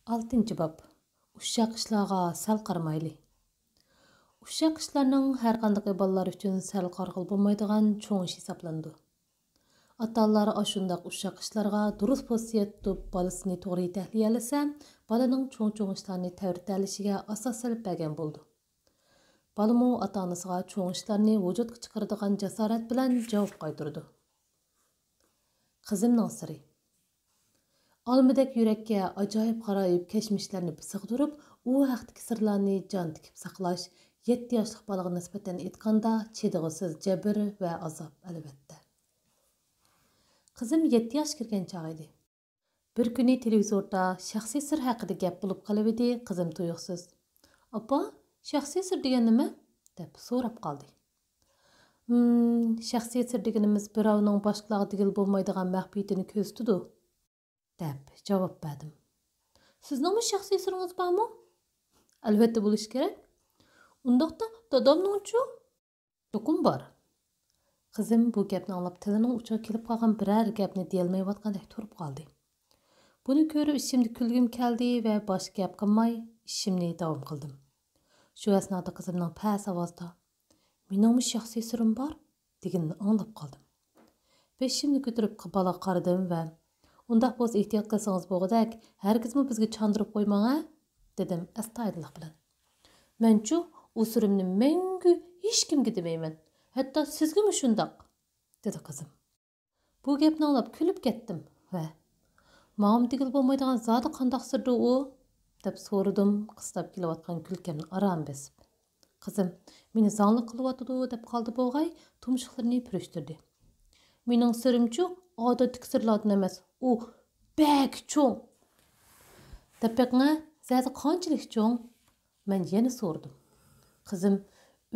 6 bab. Uşaq işlarga sal qarmaylı. Uşaq işlarning har qanday balalar üçün sal qargıl bolmaydigan çoğ iş hesaplandı. Atalar aşundaq uşaq işlarga durus posiyet tutub balasını to'g'ri yetaklayalasa, balaning çoğ işlarni təvrittəlishiga asos salib bergan bo'ldi. Balamo ata-onasiga çoğ işlarni vujudga chiqaradigan jasorat bilan javob qaytardi. Qizimning siri. Almidek yurakka ajoyib qarayib keşmişlerini sig'dirib, u haqdagi sirlarni jon tikib saqlash 7 yoshlik bolaga nisbatan aytganda chidag'isiz jabr va azob albatta. Qizim 7 yosh kirgan chaq edi. Bir kuni televizorda shaxsiy sir haqida gap bo'lib qolib edi, qizim tuyuqsiz. "Apa, shaxsiy sir degan nima?" deb so'rab qoldi. Shaxsiy sir deganimiz birovning boshqalarga digil bo'lmaydigan maxfiyatini ko'rsatadi, deb javob berdim. Sizning shaxsiy siringiz bormi? Albatta bo'lishi kerak. Undaqda dadamning-chu? To'qim bor. Qizim bu gapni anglab tilining uchiga kelib qolgan biror gapni deyolmayotgandek turib qoldi. Buni ko'rib ishimda kulgim keldi va boshqa gap qilmay ishimni davom qildim. Shu asnoda qizimning past ovozda "Mening shaxsiy sirim bor" deganini anglab qoldim. Beshimni ko'tarib qibala qaradim va "Undaq bo'lsa ehtiyot qilsangiz bo'lg'udak, hargizmi bizga chandırib qo'ymang-a?" dedim astoydillik bilan. "Men-chu, u sirimni mengu hech kimga demayman. Hatto sizgami shundoq?" dedi qizim. Bu gapni anglab kulib ketdim va "Ma'am digil bo'lmaydigan zodi qandoq sirdi u?" deb so'radim, qistab kelayotgan kulkamni aram besib. Qizim meni zangli qilyotdi deb qoldi bo'g'ay, tumshuqlarini purishtirdi. "Mening sirim-chu, odatdagi sirlardan emas. U bek cho'ng." "Depaqqa, zadi qanchalik cho'ng?" Men yana so'radim. Qizim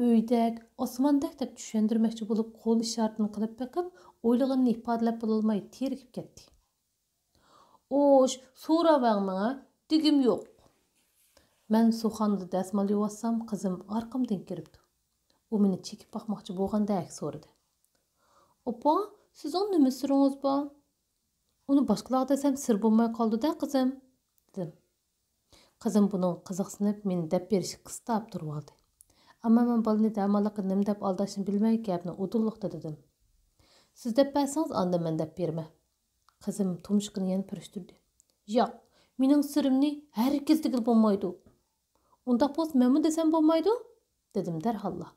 uydak, osmondak deb tushundirmoqchi bo'lib qo'l ishoratini qilib bakib, o'ylaganini ifodalab bo'lolmay terikib ketdi. "Osh, so'ravangmi? Digim yo'q." Men suxonda dasmal yuvassam, qizim orqamdan kiribdi. U meni chekib boqmoqchi bo'lgandek so'radi. "Opa, sizning nima siringiz bor?" "Uni boshqalarga desam sir bo'lmay qoldi-da, qizim," dedim. Qizim buning qiziqsinib meni deb berishga qistab turib oldi. Ammo men balani damalliqqa nim deb aldashni bilmay gapni udulliqda dedim. "Siz deb bersangiz, anda men deb berma." Qizim tumshuqini yana purishtirdi. "Yo'q, mening sirimni hargiz digil bo'lmaydi." "Undaq bo'lsa menmi desam bo'lmaydi?" dedim darhalla.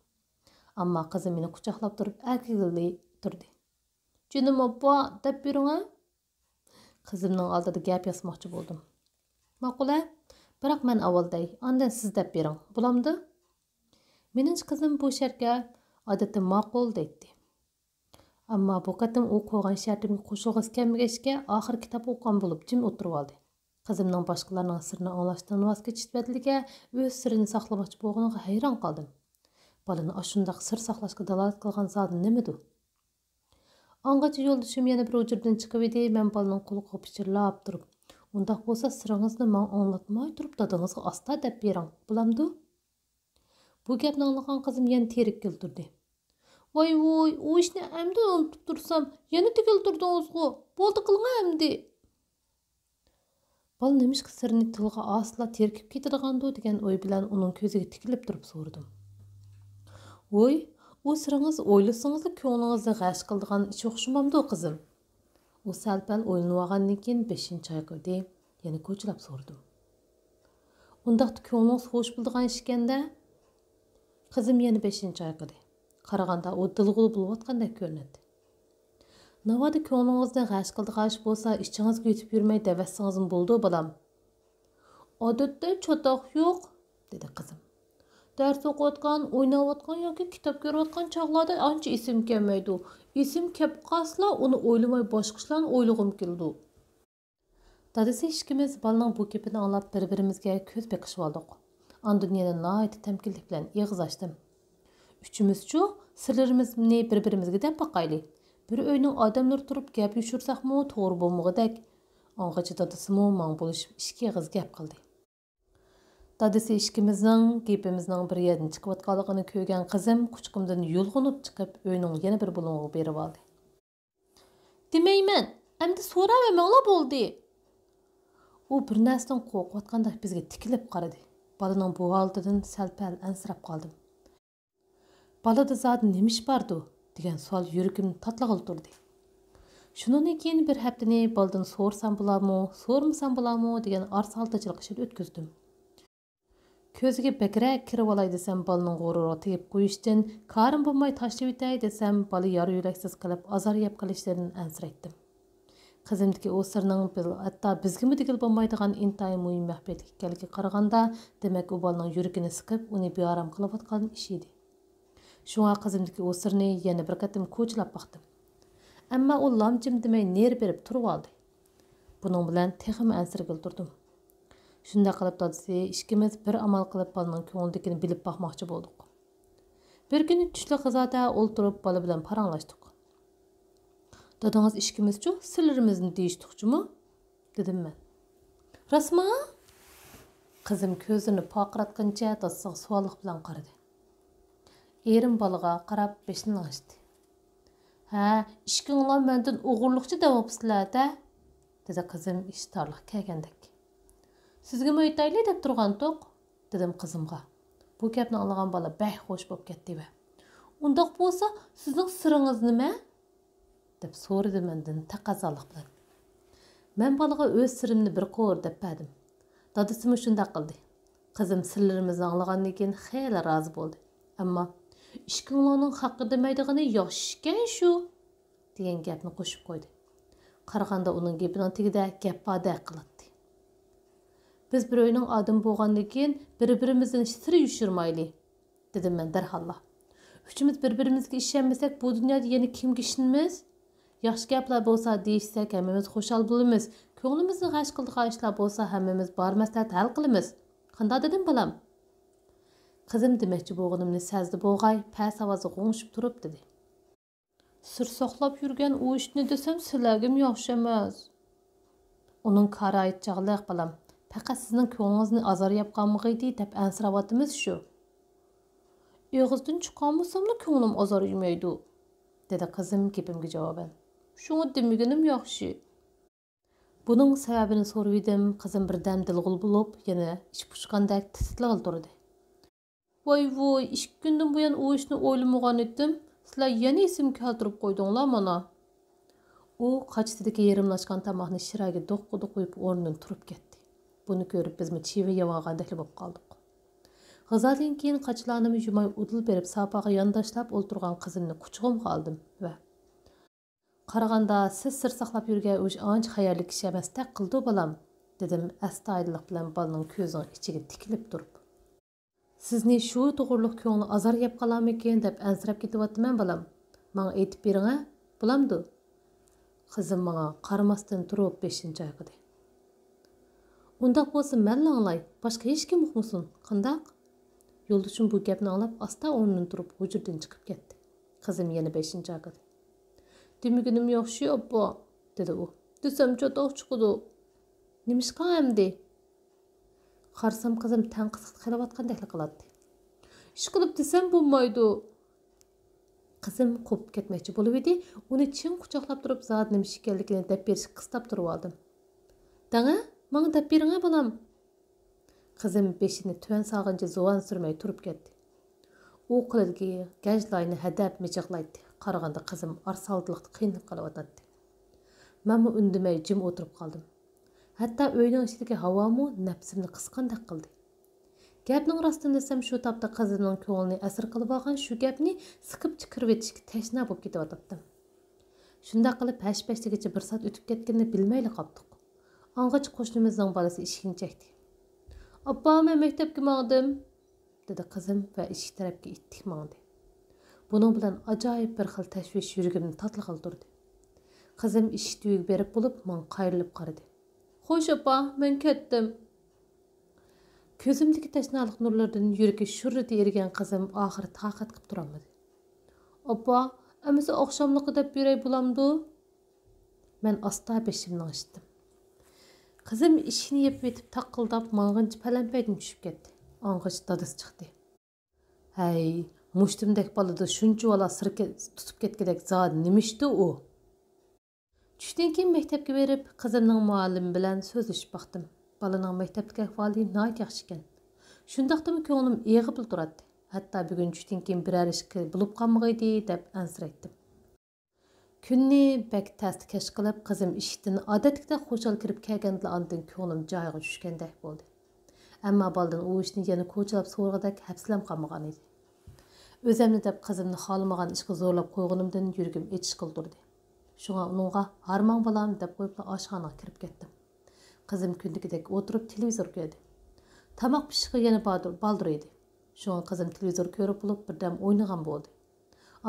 Ammo qizim meni quchoqlab turib akilli turdi. "Jonim opa, deb bering-a?" Qizimning oldida gap yasmoqchi bo'ldim. "Ma'qul-a, biroq men avvalday, ondan siz deb bering, bo'lamdi?" Mening qizim bu shartga odatda ma'qul deydi. Ammo bu qatim u qo'ygan shartimga qo'shilg'isi kelmagachga oxir kitob o'qigan bo'lib jim o'tirib oldi. Qizimning boshqalarning sirini anglashdan voz kechish badaliga o'z sirini saqlamoqchi bo'lganiga hayron qoldim. Balani ashundaq sir saqlashga dalolat qilgan zodi nimadir? Angacha yo'ldashim yana bir hujurdan chiqib edi, men balaning quliqiga pichirlab turib, "Undaq bo'lsa siringizni men anglatmay turib dadangizga asta deb bering, bo'lamdi?" Bu gapni anglagan qizim yana terik keltirdi. "Voy, u ishni endi unutib tursam, yana tikiltirdingizku. Bo'ldi qiling endi." Bal nemishqa sirini tilga asla terkib ketadigandu degan o'y bilan uning ko'ziga tikilib turib so'radim. "Voy, u siringiz o'ylasangizda ko'nglingizni g'ash qiladigan ish o'xshamamdi qizim." U sal-pal o'ylanib olgandan keyin 5-chi chayqirdi, yana ko'chilab so'radim. "Undaqda ko'nglingiz xo'sh bo'ladigan ish ekanda?" Qizim yana 5-chi chayqirdi. Qaraganda u dilg'ul bo'layotgandek ko'rinadi. "Navoda ko'nglingizni g'ash qiladigan ish bo'lsa, ishingizga yetib yurmay davatsangiz bo'ldi, bolam." "Odatda chatoq yo'q," dedi qizim. "Dars o'qiyotgan, o'ynayotgan yoki kitob ko'rayotgan chog'larda ancha esim kelmaydi. Esim kelib qolsa, uni o'ylamay boshqa ishlarni o'ylag'im keldi." Dadasi ikkimiz balaning bu gapini anglab bir-birimizga ko'z beqishib oldik. Ondan yana nihoyat tamkinlik bilan og'iz ochdim. "Uchimiz-chu sirlarimizni bir-birimizga deb boqayli. Bir uyning odamlari turib gap yushirsaqmi to'g'ri bo'lmag'idak." Angacha dadasimi mang bo'lishib ikki og'iz gap qildi. Dadasi ikkimizning gapimizning bir yerdan chiqayotganligini ko'rgan qizim quchqimdan yulg'unib chiqib uyning yana bir bo'limiga berib oldi. "Demayman, endi so'ravermanglar bo'ldi." u bir narsadan qo'rqayotgandek bizga tikilib qaradi. Balaning bu holidan sal-pal ansirab qoldim. Balada zodi nima ish bordi degan savol yuragimni tatlag'il turdi. Shundan keyin bir haftani baladan so'rsam bo'larmi, so'rmasam bo'larmi degan arsaldachilik ishida o'tkazdim. Ko'ziga bakrak kirib olay desam, balaning g'ururi tegib qo'yishdan, korim bo'lmay tashlab o'tay desam, bala yor yuraksiz qilib azor yeb qolishdan ansiraydim. Qizimdagi o sirning hatto bizgimi digil bo'lmaydigan intayin muhim mahbiyatlik ekanligiga qaraganda, demak u balaning yuragini siqib, uni beorom qilayotgan ish edi. Shunga qizimdagi o sirni yana bir qatim ko'chlab baqdim. Ammo u lamjim demay ner berib turib oldi. Buning bilan texim ansirgil turdim. Shunda qilib dadisi ishkimiz bir amal qilib balaning ko'ngildagini bilib baqmoqchi bo'ldik. Bir kuni tushli g'azada o'ltirib bala bilan paranglashdik. Dadangiz ishkimizchu, sirlarimizni deyishdiqchimi? dedim men. Rasma? Qizim ko'zini poqiratgancha dadisiga savollik bilan qaradi. Erim balaga qarab beshini ochdi. Ha, ishkinglar mendan o'g'irlikchi deyapsizlar-da, dedi qizim ishtorliq kelgandek. Sizga aytayli deb turgan-to'q, dedim qizimga. Bu gapni anlagan bola bək xo'sh bo'lib ketdi va undoq bo'lsa, sizning siringiz nima? deb so'radi mendan taqozolik bilan. Men balaga o'z sirimni bir qo'r deb berdim. Dadisimi shunday qildi. Qizim sirlarimizni anglagandan keyin xeyli rozi bo'ldi. Ammo ishkinglarning haqqi demaydigani yaxshi ekan shu degan gapni qo'shib qo'ydi. Qaraganda uning gapining tagida gap bor qiladi. Biz bir o'yning odam bo'lgandan keyin bir-birimizdan sir yushirmayli, dedim men darhalla. Uchimiz bir-birimizga ishonmasak, bu dunyoda yana kimga ishonamiz? Yaxshi gaplar bo'lsa deyishsak, hammamiz xushal bo'lamiz. Ko'nglimizni g'ash qildigan ishlar bo'lsa, hammamiz bor maslahat hal qilamiz. Qanday dedim balam? Qizim demoqchi bo'lganimni sezdi bo'lg'ay, past ovozda qo'ng'ishib turib dedi. Sir saqlab yurgan u ishni desam, sizlarga yaxshi emas. Uning qara aytchaqliq balam. Faqat sizning ko'nglingizni azor yapqanmig'idi deb ansiravyapmiz shu. Og'izdan chiqqanmisamla ko'nglim azor yemaydi, dedi qizim gapimga javoban. Shuni demaganim yaxshi. Buning sababini so'rab edim, qizim birdan dilg'ul bo'lib, yana ish pushqandek titrab turdi. Voy, 2 kundan buyon u ishni o'ylamagan edim. Sizlar yana esim keltirib qo'ydinglar mana. U qachitidagi yarimlashgan tomoqni shiraga do'q-do'q qo'yib o'rnidan turib ketdi. Buni ko'rib bizmi chivi yavag'andek bo'lib qoldik. G'azadan keyin qachlarni yumay udil berib sapaga yondashlab o'ltirgan qizimni quchog'imga oldim va qaraganda siz sir saqlab yurgan o'sh ancha xayolli kishi emasdek qildi balam, dedim astoydillik bilan balaning ko'zining ichiga tikilib turib. Sizni shu to'g'riliq ko'ngli azor yeb qolarmikin deb ansirab ketyapman balam. Menga aytib bering-a, bo'lamdi? Qizim menga qaramasdan turib beshini chayqadi. Undaq bo'lsa menni anglay, boshqa hech kim uqmasin. Qandaq? Yo'ldoshim bu gapni anglab asta o'rnidan turib hujurdan chiqib ketdi. Qizim yana beshini chayqadi. Demaginim yaxshi oppa, dedi u. Desam cho'toq chiqdi. Nimishqa endi? Qarsam qizim tanqislik qilayotgandek qiladi. Ish qilib desam bo'lmaydi. Qizim qo'pib ketmoqchi bo'lib edi, uni chin quchoqlab turib zot nima ekanligini deb berishga qistab turib oldim. Danga, menga deb bering-a bolam. Qizim beshini tuvan sog'incha zo'an surmay turib ketdi. U qo'lidagi gajlayni hadab michiqlaydi. Qaraganda qizim arsaldiliqda qiynalib qolyotdi. Men undamay jim o'tirib qoldim. Hatto uyning ichidagi havomu nafsimni qisqandek qildi. Gapning rostini desam, shu topda qizimning ko'nglini asir qilib olgan shu gapni siqib chiqarib etishga tashna bo'lib ketyaptim. Shunda qilib hash-pashligicha bir soat o'tib ketganini bilmayli qoldik. Ang'ich qo'shnimizning bolasi eshikni chekdi. "Appa, men maktabga bordim", dedi qizim va eshik tarafga ittik mandi. Buning bilan ajoyib bir xil tashvish yuragimni tatliq turdi. Qizim eshik tugib berib bo'lib, menga qayrilib qaradi. "Xo'sh appa, men ketdim." Ko'zimdagi tashnalik nurlardan yuragi shurrida erigan qizim oxiri taqat qilib turolmadi. "Appa, amisi oqshomliqi deb beray bo'lamdi?" Men asta beshimni ochdim. Qizim ishini yepib etib taqildab mang'inchi palampaydan tushib ketdi. Ang'ich dadis chiqdi. "Hay, mushtimdek balada shuncha vala sirka tutib ketgandek zot nimishdi u?" Tushdan keyin maktabga berib, qizimning muallimi bilan so'zlashib baqdim. Balaning maktabdagi ahvoli nihoyat yaxshi ekan. Shundaqdimi ko'nglim eg'ib turadi. Hatto bugun tushdan keyin biror ish bo'lib qolmag'aydi deb ansiraydim. Kunni bak tasdiqlash qilib, qizim ishdan odatdagidek xushal kirib kelganda ondan ko'nglim joyiga tushgandek bo'ldi. Ammo baldan u ishni yana ko'chalab so'rg'adak hapslam qolmagan edi. O'zimni deb qizimni xolamagan ishga zo'rlab qo'yganimdan yuragim etish qildirdi. Shunga uningga harmon bolam deb qo'yib oshxonaga kirib ketdim. Qizim kundagidek o'tirib televizor ko'rdi. Tamoq pishig'i yana baldur edi. Shunga qizim televizor ko'rib bo'lib birdan o'ynagan bo'ldi.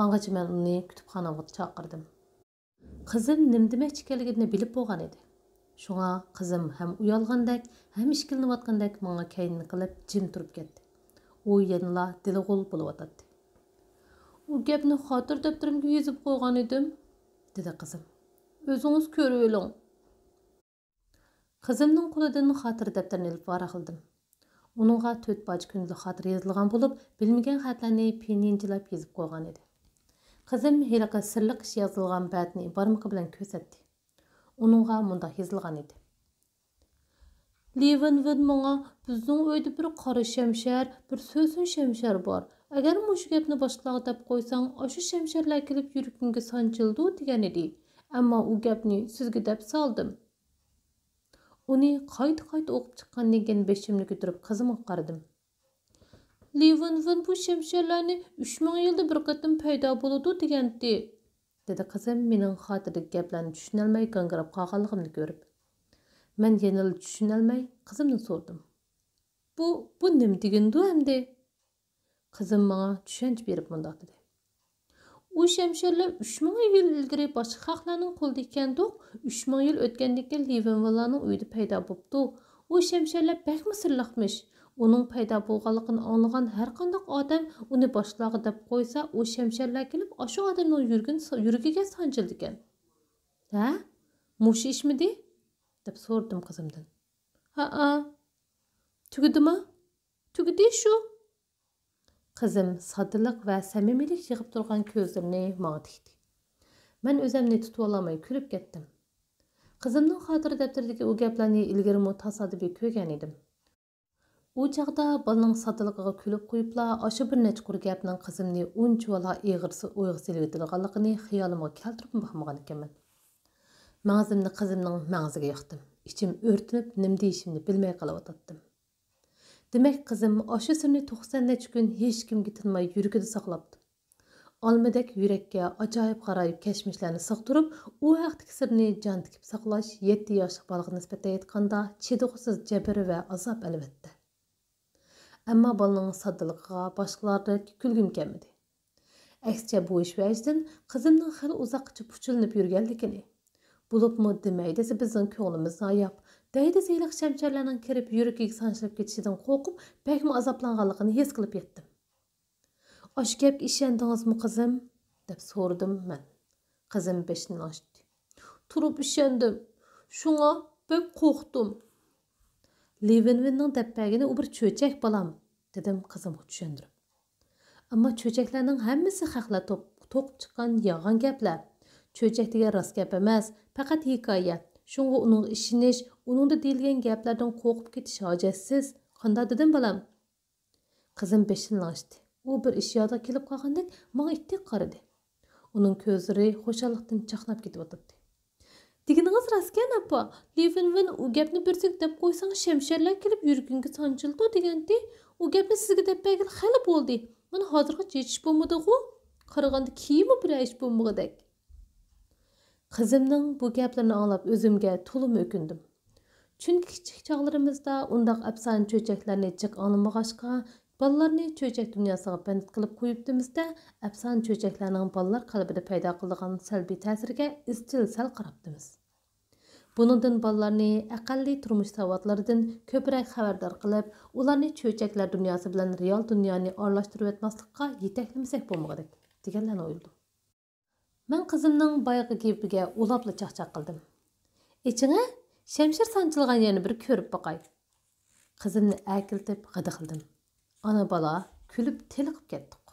Angacha men uni kutubxonamga chaqirdim. Qizim nim demoqchi ekanligini bilib bo'lgan edi. Shunga qizim ham uyalgandek, ham ishkilinayotgandek menga kaynini qilib jim turib ketdi. U yanala dilg'ul bo'lib o'tadi. "U gapni xotir daftarimga yozib qo'ygan edim", dedi qizim. "O'zingiz ko'rib oling." Qizimning qo'lidan xotir daftarini olib varaqladim. Uningga 4 baj kundalik xotir yozilgan bo'lib, bilmagan xatlarni peninchilab yozib qo'ygan edi. Qizim hiliqi sirliq ish yozilgan batni barmoqi bilan ko'rsatdi. Uningga mundaq yozilgan edi. "Levenvin menga bizning uyda bir qora shamshar, bir so'sin shamshar bor. Agar mushu gapni boshqalarga deb qo'ysang, o'sha shamsharlar kelib yuragimga sanchildi" degan edi. Ammo u gapni sizga deb soldim. Uni qayta o'qib chiqqandan keyin beshimni ko'tarib qizimga qaradim. "Levenvin bu shamsharlarni 3000 yilda bir qatim paydo bo'ladi degandi", dedi qizim mening xotirdagi gaplarni tushunolmay gangirab qolganligimni ko'rib. Men yana tushunolmay qizimdan so'radim. Bu nima degandi endi?" Qizim menga tushuncha berib mundaq dedi. "U shamsharlar 3000 yil ilgari boshqa xalqlarning qo'lida ekandiq, 3000 yil o'tgandan keyin Levenvinlarning uyida paydo bo'libdi. U shamsharlar bakmi sirliqmish. Uning paydo bo'lganligini anglagan har qanday odam uni boshqalarga deb qo'ysa, u shamsharlar kelib o'sha odamning yuragiga sanchildi ekan." "Ha? Mush ishmidi?" deb so'radim qizimdan. "Ha. Tugudimi? Tugudi shu." Qizim soddalik va samimiylik yig'ib turgan ko'zlarini menga tikdi. Men o'zimni tutib olmay kulib ketdim. Qizimning xotir daftaridagi u gaplarni ilgari tasodifiy ko'rgan edim. U chaqda bolaning soddiligiga kulib qo'yibla, o'sha bir necha qur gapning qizimni unchavala o'yg'ir silib xiyolimga keltirib baxmagan ekanman. Ma'zimni qizimning ma'ziga yoqdim. İçim örtünüp nim deyishimni bilmay qolayotatdim. Demek qizim o'sha sirni 90 kun hech kimga tinmay yuragida saqlabdi. Olmadek yurakka ajoyib qarayib kashmishlarni sig'dirib, u haqdagi sirni jon tikib saqlash 7 yoshli bolaga nisbatan aytganda chidog'siz jabr va azob albatta. Ammo bolaning soddiligiga boshqalardek kulgim kelmadi. Aksicha bu ish vajdan qizimning xil uzoqcha puchilinib yurganligini, bo'libmi demay desa bizning ko'nglimizni ayab, deydi siyliq shamcharlarning kirib yuragiga sanchilib ketishidan qo'rqib, bakmi azoblanganligini his qilib yetdim. "Osh gapga ishondingizmi qizim?" deb so'radim men. Qizim beshini ochdi. "Turib ishondim. Shunga bek qo'rqdim." "Levenvinning dappagini u bir cho'chak bolam", dedim qizimga tushuntirib. Ammo cho'chaklarning hammasi haqlar to'qib chiqqan yolg'on gaplar. Cho'chak degan rost gap emas, faqat hikoya. Shunga uning ishinish, uningda deyilgan gaplardan qo'rqib ketish hojatsiz. Qanday dedim bolam? Qizim beshini ochdi. U bir ish yodiga kelib qolgandek menga ittiq qaradi. Uning ko'zlari xo'shallikdan chaqnab ketib o'tdi. "Deganingiz rostkan apa, Levenvin u gapni birsak deb qo'ysang shamsharlar kelib yuragingga sanchildi degandi. U gapni sizga deb bergan xali bo'ldi. Mana hozirgacha yetish bo'lmadi-ku. Qaraganda kiyimi bir ish bo'lmagandek." Qizimning bu gaplarini anglab o'zimga to'lim o'kindim. Chunki kichik chog'larimizda undaq afson cho'chaklarni jiq anglamagasqa, bolalarni cho'chak dunyosiga bandit qilib qo'yibdimizda, afson cho'chaklarning bolalar qalbida paydo qilgan salbiy ta'siriga izchil sal qarabdimiz. Buningdan bolalarni aqalli turmush savotlaridan ko'proq xabardor qilib, ularni cho'chaklar dunyosi bilan real dunyoni aralashtirib o'tmaslikka yetaklamasak bo'lmagandik deganlarni o'yladim. Men qizimning boyagi gapiga ulabla chaqchaq qildim. "Echingga shamshir sanchilgan yerni bir ko'rib boqay." Qizimni akiltib g'idi qildim. Ana bola kulib teliqib ketdik.